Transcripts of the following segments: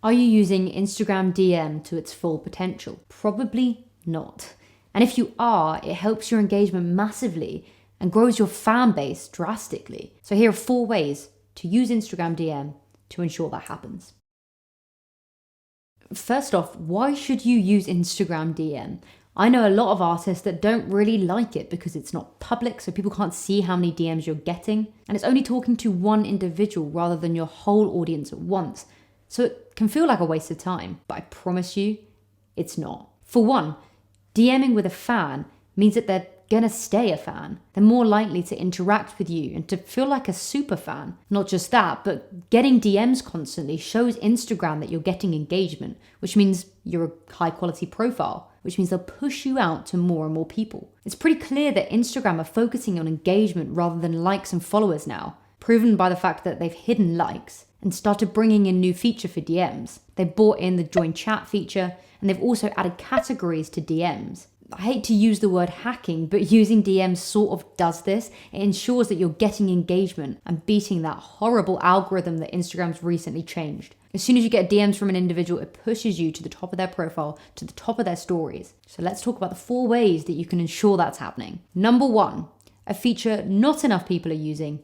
Are you using Instagram DM to its full potential? Probably not. And if you are, it helps your engagement massively and grows your fan base drastically. So here are 4 ways to use Instagram DM to ensure that happens. First off, why should you use Instagram DM? I know a lot of artists that don't really like it because it's not public, so people can't see how many DMs you're getting, and it's only talking to one individual rather than your whole audience at once. So it can feel like a waste of time, but I promise you, it's not. For one, DMing with a fan means that they're gonna stay a fan. They're more likely to interact with you and to feel like a super fan. Not just that, but getting DMs constantly shows Instagram that you're getting engagement, which means you're a high quality profile, which means they'll push you out to more and more people. It's pretty clear that Instagram are focusing on engagement rather than likes and followers now, proven by the fact that they've hidden likes and started bringing in new feature for DMs. They brought in the join chat feature, and they've also added categories to DMs. I hate to use the word hacking, but using DMs sort of does this. It ensures that you're getting engagement and beating that horrible algorithm that Instagram's recently changed. As soon as you get DMs from an individual, it pushes you to the top of their profile, to the top of their stories. So let's talk about the 4 ways that you can ensure that's happening. Number 1, a feature not enough people are using,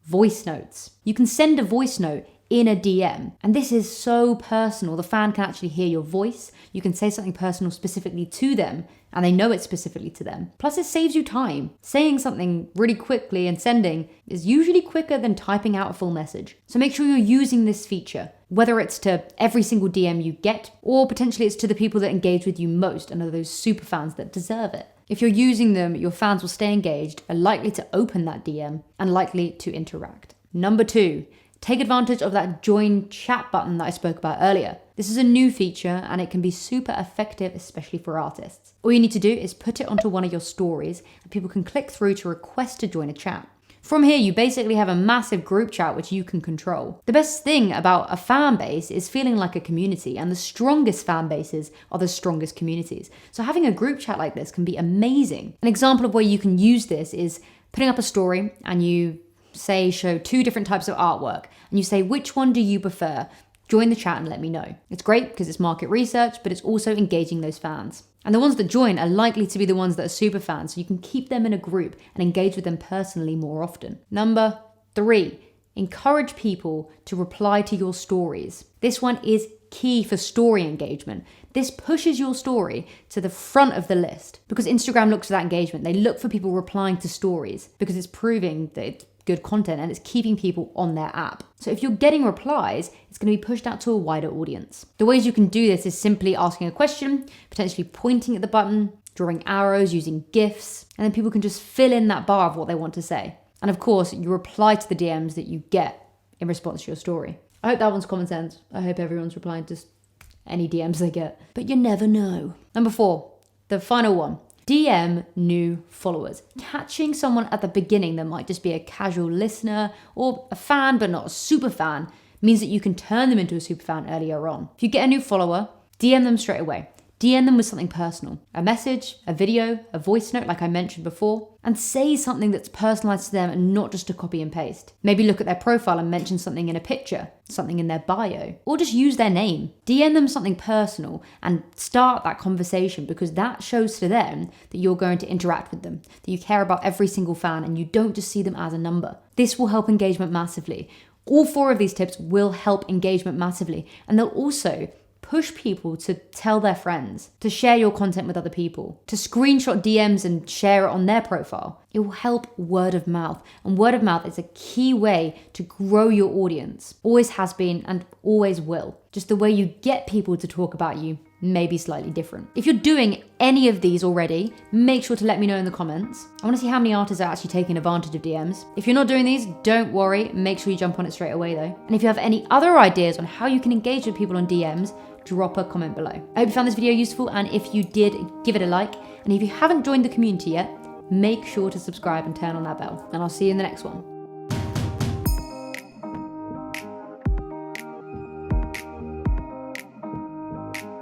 voice notes. You can send a voice note in a DM. And this is so personal. The fan can actually hear your voice. You can say something personal specifically to them, and they know it specifically to them. Plus, it saves you time. Saying something really quickly and sending is usually quicker than typing out a full message. So make sure you're using this feature, whether it's to every single DM you get, or potentially it's to the people that engage with you most and are those super fans that deserve it. If you're using them, your fans will stay engaged, are likely to open that DM, and likely to interact. Number 2, take advantage of that join chat button that I spoke about earlier. This is a new feature and it can be super effective, especially for artists. All you need to do is put it onto one of your stories and people can click through to request to join a chat. From here, you basically have a massive group chat which you can control. The best thing about a fan base is feeling like a community, and the strongest fan bases are the strongest communities. So having a group chat like this can be amazing. An example of where you can use this is putting up a story and you say show 2 different types of artwork and you say, which one do you prefer? Join the chat and let me know. It's great because it's market research, but it's also engaging those fans. And the ones that join are likely to be the ones that are super fans, so you can keep them in a group and engage with them personally more often. Number 3, encourage people to reply to your stories. This one is key for story engagement. This pushes your story to the front of the list because Instagram looks for that engagement. They look for people replying to stories because it's proving that it's good content and it's keeping people on their app. So if you're getting replies, it's going to be pushed out to a wider audience. The ways you can do this is simply asking a question, potentially pointing at the button, drawing arrows, using GIFs, and then people can just fill in that bar of what they want to say. And of course, you reply to the DMs that you get in response to your story. I hope that one's common sense. I hope everyone's replying to any DMs they get, but you never know. Number 4, the final one. DM new followers. Catching someone at the beginning that might just be a casual listener or a fan but not a super fan means that you can turn them into a super fan earlier on. If you get a new follower, DM them straight away. DM them with something personal, a message, a video, a voice note like I mentioned before, and say something that's personalized to them and not just a copy and paste. Maybe look at their profile and mention something in a picture, something in their bio, or just use their name. DM them something personal and start that conversation because that shows to them that you're going to interact with them, that you care about every single fan and you don't just see them as a number. This will help engagement massively. All 4 of these tips will help engagement massively, and they'll also push people to tell their friends, to share your content with other people, to screenshot DMs and share it on their profile. It will help word of mouth. And word of mouth is a key way to grow your audience. Always has been and always will. Just the way you get people to talk about you may be slightly different. If you're doing any of these already, make sure to let me know in the comments. I want to see how many artists are actually taking advantage of DMs. If you're not doing these, don't worry. Make sure you jump on it straight away though. And if you have any other ideas on how you can engage with people on DMs, drop a comment below. I hope you found this video useful, and if you did, give it a like. And if you haven't joined the community yet, make sure to subscribe and turn on that bell. And I'll see you in the next one.